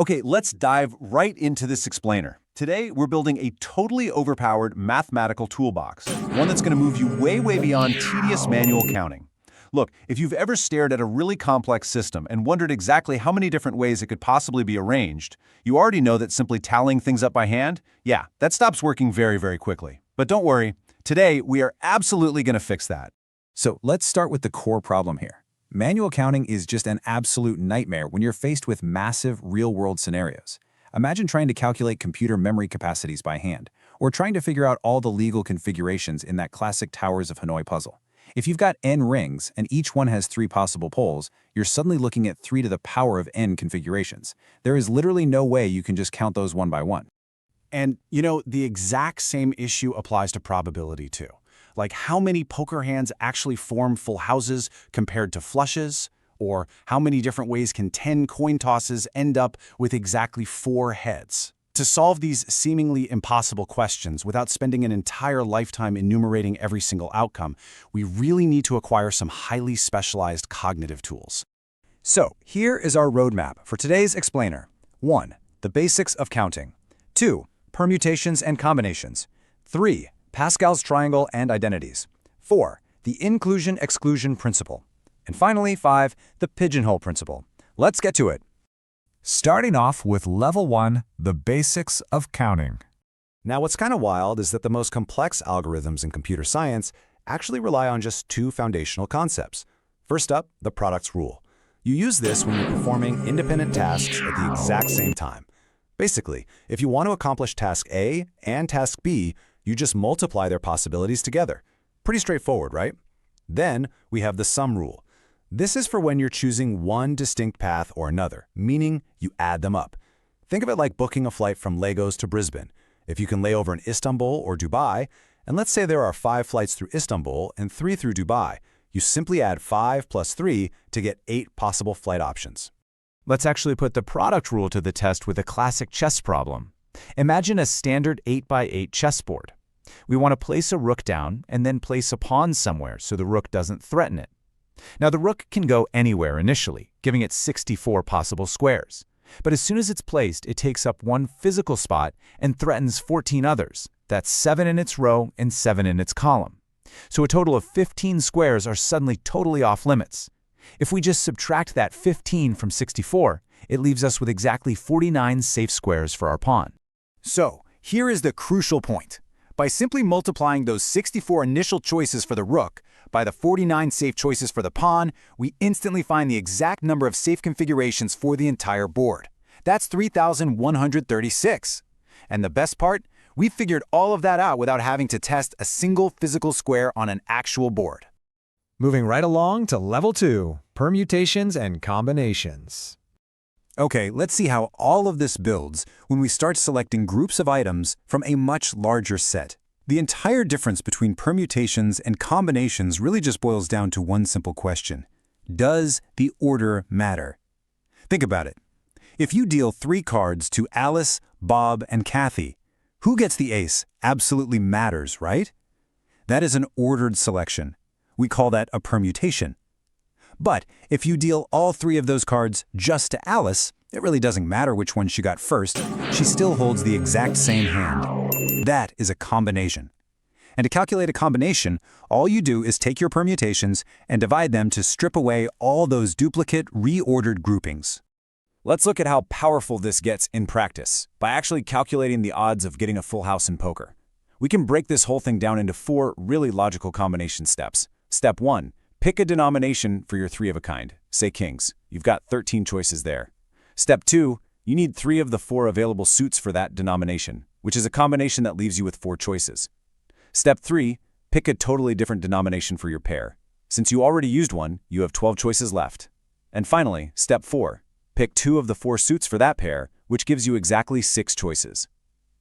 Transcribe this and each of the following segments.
Okay, let's dive right into this explainer. Today, we're building a totally overpowered mathematical toolbox, one that's going to move you way beyond tedious manual counting. Look, if you've ever stared at a really complex system and wondered exactly how many different ways it could possibly be arranged, you already know that simply tallying things up by hand, yeah, that stops working very quickly. But don't worry, today we are absolutely going to fix that. So let's start with the core problem here. Manual counting is just an absolute nightmare when you're faced with massive real-world scenarios. Imagine trying to calculate computer memory capacities by hand, or trying to figure out all the legal configurations in that classic Towers of Hanoi puzzle. If you've got n rings and each one has 3 possible poles, you're suddenly looking at 3 to the power of n configurations. There is literally no way you can just count those one by one. And, the exact same issue applies to probability too. Like how many poker hands actually form full houses compared to flushes, or how many different ways can 10 coin tosses end up with exactly 4 heads. To solve these seemingly impossible questions without spending an entire lifetime enumerating every single outcome, we really need to acquire some highly specialized cognitive tools. So, here is our roadmap for today's explainer. 1. The basics of counting. 2. Permutations and combinations. 3. Pascal's Triangle and Identities. 4. The Inclusion-Exclusion Principle. And finally, 5. The Pigeonhole Principle. Let's get to it. Starting off with Level 1, the basics of counting. Now, what's kind of wild is that the most complex algorithms in computer science actually rely on just 2 foundational concepts. First up, the products rule. You use this when you're performing independent tasks at the exact same time. Basically, if you want to accomplish task A and task B, you just multiply their possibilities together. Pretty straightforward, right? Then we have the sum rule. This is for when you're choosing one distinct path or another, meaning you add them up. Think of it like booking a flight from Lagos to Brisbane. If you can lay over in Istanbul or Dubai, and let's say there are 5 flights through Istanbul and 3 through Dubai, you simply add 5 plus 3 to get 8 possible flight options. Let's actually put the product rule to the test with a classic chess problem. Imagine a standard 8x8 chessboard. We want to place a rook down and then place a pawn somewhere so the rook doesn't threaten it. Now, the rook can go anywhere initially, giving it 64 possible squares. But as soon as it's placed, it takes up 1 physical spot and threatens 14 others. That's 7 in its row and 7 in its column. So a total of 15 squares are suddenly totally off limits. If we just subtract that 15 from 64, it leaves us with exactly 49 safe squares for our pawn. So, here is the crucial point. By simply multiplying those 64 initial choices for the rook by the 49 safe choices for the pawn, we instantly find the exact number of safe configurations for the entire board. That's 3,136. And the best part? We figured all of that out without having to test a single physical square on an actual board. Moving right along to Level 2, permutations and combinations. Okay, let's see how all of this builds when we start selecting groups of items from a much larger set. The entire difference between permutations and combinations really just boils down to one simple question. Does the order matter? Think about it. If you deal 3 cards to Alice, Bob, and Kathy, who gets the ace absolutely matters, right? That is an ordered selection. We call that a permutation. But if you deal all 3 of those cards just to Alice, it really doesn't matter which one she got first. She still holds the exact same hand. That is a combination. And to calculate a combination, all you do is take your permutations and divide them to strip away all those duplicate, reordered groupings. Let's look at how powerful this gets in practice by actually calculating the odds of getting a full house in poker. We can break this whole thing down into 4 really logical combination steps. Step 1. Pick a denomination for your 3 of a kind, say kings. You've got 13 choices there. Step 2. You need 3 of the 4 available suits for that denomination, which is a combination that leaves you with 4 choices. Step 3. Pick a totally different denomination for your pair. Since you already used one, you have 12 choices left. And finally, Step 4. Pick 2 of the 4 suits for that pair, which gives you exactly 6 choices.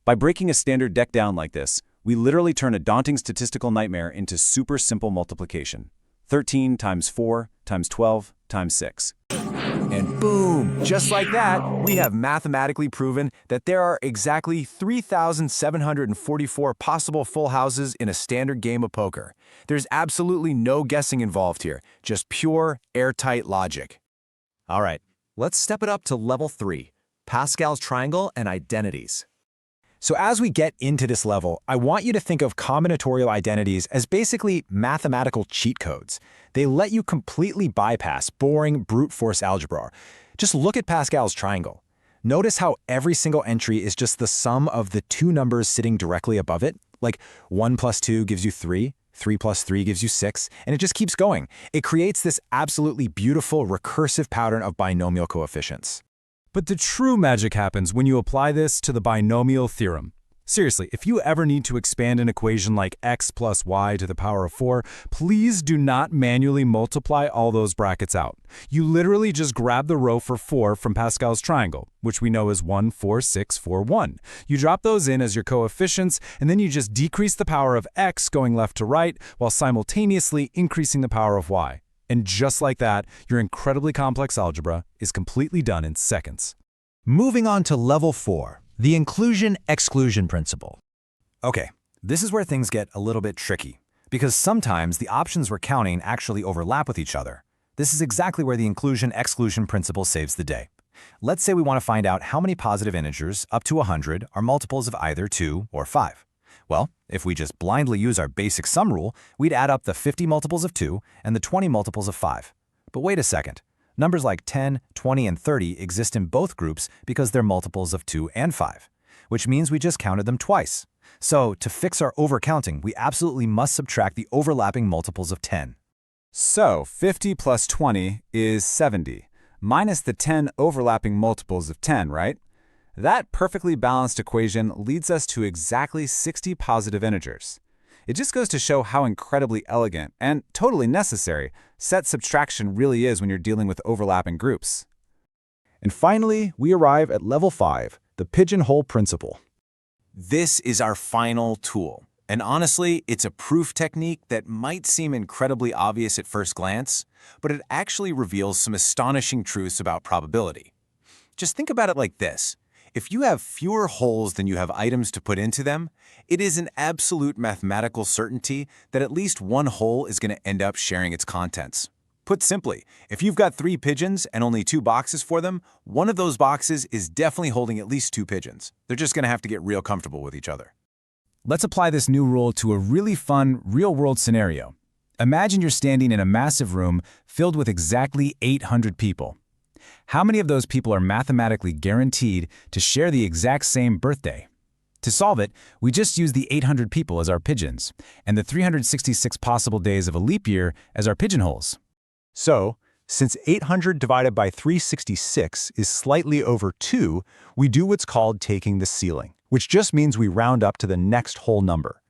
By breaking a standard deck down like this, we literally turn a daunting statistical nightmare into super simple multiplication. 13 times 4 times 12 times 6. And boom! Just like that, we have mathematically proven that there are exactly 3,744 possible full houses in a standard game of poker. There's absolutely no guessing involved here, just pure, airtight logic. All right, let's step it up to Level 3, Pascal's Triangle and Identities. So as we get into this level, I want you to think of combinatorial identities as basically mathematical cheat codes. They let you completely bypass boring brute force algebra. Just look at Pascal's triangle. Notice how every single entry is just the sum of the two numbers sitting directly above it. Like 1 plus 2 gives you 3, 3 plus 3 gives you 6, and it just keeps going. It creates this absolutely beautiful recursive pattern of binomial coefficients. But the true magic happens when you apply this to the binomial theorem. Seriously, if you ever need to expand an equation like x plus y to the power of 4, please do not manually multiply all those brackets out. You literally just grab the row for 4 from Pascal's triangle, which we know is 1, 4, 6, 4, 1. You drop those in as your coefficients, and then you just decrease the power of x going left to right while simultaneously increasing the power of y. And just like that, your incredibly complex algebra is completely done in seconds. Moving on to level 4, the Inclusion-Exclusion Principle. Okay, this is where things get a little bit tricky, because sometimes the options we're counting actually overlap with each other. This is exactly where the Inclusion-Exclusion Principle saves the day. Let's say we want to find out how many positive integers up to 100 are multiples of either 2 or 5. Well, if we just blindly use our basic sum rule, we'd add up the 50 multiples of 2 and the 20 multiples of 5. But wait a second. Numbers like 10, 20, and 30 exist in both groups because they're multiples of 2 and 5, which means we just counted them twice. So, to fix our overcounting, we absolutely must subtract the overlapping multiples of 10. So 50 plus 20 is 70, minus the 10 overlapping multiples of 10, right? That perfectly balanced equation leads us to exactly 60 positive integers. It just goes to show how incredibly elegant and totally necessary set subtraction really is when you're dealing with overlapping groups. And finally, we arrive at level 5, the pigeonhole principle. This is our final tool. And honestly, it's a proof technique that might seem incredibly obvious at first glance, but it actually reveals some astonishing truths about probability. Just think about it like this. If you have fewer holes than you have items to put into them, it is an absolute mathematical certainty that at least one hole is going to end up sharing its contents. Put simply, if you've got 3 pigeons and only 2 boxes for them, one of those boxes is definitely holding at least 2 pigeons. They're just going to have to get real comfortable with each other. Let's apply this new rule to a really fun, real-world scenario. Imagine you're standing in a massive room filled with exactly 800 people. How many of those people are mathematically guaranteed to share the exact same birthday? To solve it, we just use the 800 people as our pigeons, and the 366 possible days of a leap year as our pigeonholes. So, since 800 divided by 366 is slightly over 2, we do what's called taking the ceiling, which just means we round up to the next whole number.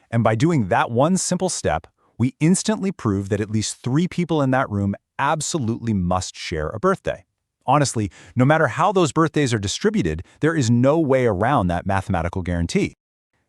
And by doing that one simple step, we instantly prove that at least 3 people in that room absolutely must share a birthday. Honestly, no matter how those birthdays are distributed, there is no way around that mathematical guarantee.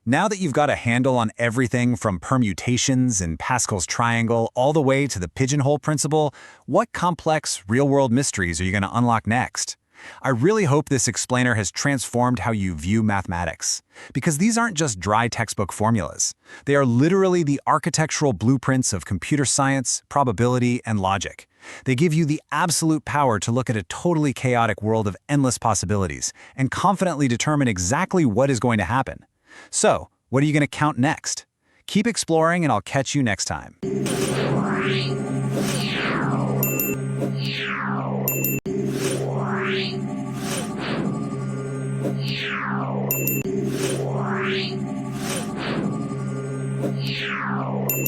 Now that you've got a handle on everything from permutations and Pascal's triangle all the way to the pigeonhole principle, what complex real-world mysteries are you going to unlock next? I really hope this explainer has transformed how you view mathematics, because these aren't just dry textbook formulas. They are literally the architectural blueprints of computer science, probability, and logic. They give you the absolute power to look at a totally chaotic world of endless possibilities and confidently determine exactly what is going to happen. So, what are you going to count next? Keep exploring, and I'll catch you next time. Yeah.